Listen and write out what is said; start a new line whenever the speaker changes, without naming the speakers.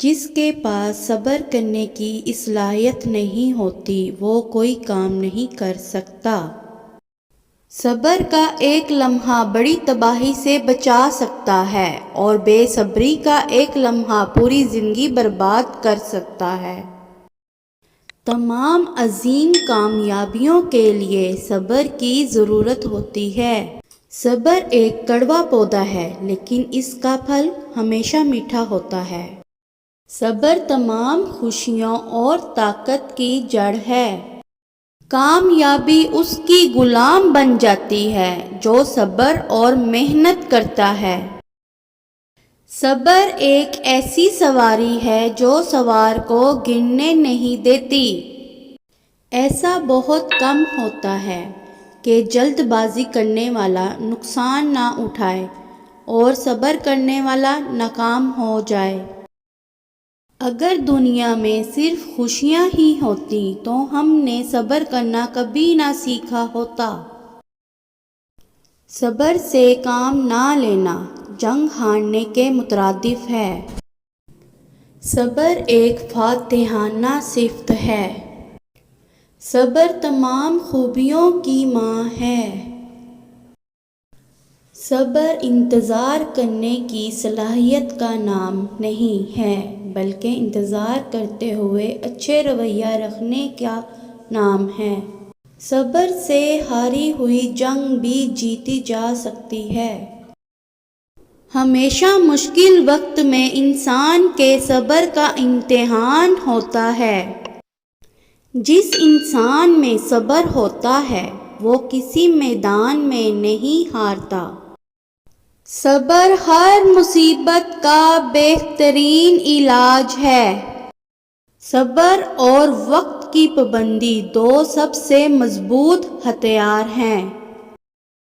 جس کے پاس صبر کرنے کی صلاحیت نہیں ہوتی وہ کوئی کام نہیں کر سکتا۔ صبر کا ایک لمحہ بڑی تباہی سے بچا سکتا ہے اور بے صبری کا ایک لمحہ پوری زندگی برباد کر سکتا ہے۔ تمام عظیم کامیابیوں کے لیے صبر کی ضرورت ہوتی ہے۔ صبر ایک کڑوا پودا ہے لیکن اس کا پھل ہمیشہ میٹھا ہوتا ہے۔ صبر تمام خوشیوں اور طاقت کی جڑ ہے۔ کامیابی اس کی غلام بن جاتی ہے جو صبر اور محنت کرتا ہے۔ صبر ایک ایسی سواری ہے جو سوار کو گرنے نہیں دیتی۔ ایسا بہت کم ہوتا ہے کہ جلد بازی کرنے والا نقصان نہ اٹھائے اور صبر کرنے والا ناکام ہو جائے۔ اگر دنیا میں صرف خوشیاں ہی ہوتیں تو ہم نے صبر کرنا کبھی نہ سیکھا ہوتا۔ صبر سے کام نہ لینا جنگ ہارنے کے مترادف ہے۔ صبر ایک فاتحانہ صفت ہے۔ صبر تمام خوبیوں کی ماں ہے۔ صبر انتظار کرنے کی صلاحیت کا نام نہیں ہے بلکہ انتظار کرتے ہوئے اچھے رویہ رکھنے کا نام ہے۔ صبر سے ہاری ہوئی جنگ بھی جیتی جا سکتی ہے۔ ہمیشہ مشکل وقت میں انسان کے صبر کا امتحان ہوتا ہے۔ جس انسان میں صبر ہوتا ہے وہ کسی میدان میں نہیں ہارتا۔ صبر ہر مصیبت کا بہترین علاج ہے۔ صبر اور وقت کی پابندی دو سب سے مضبوط ہتھیار ہیں۔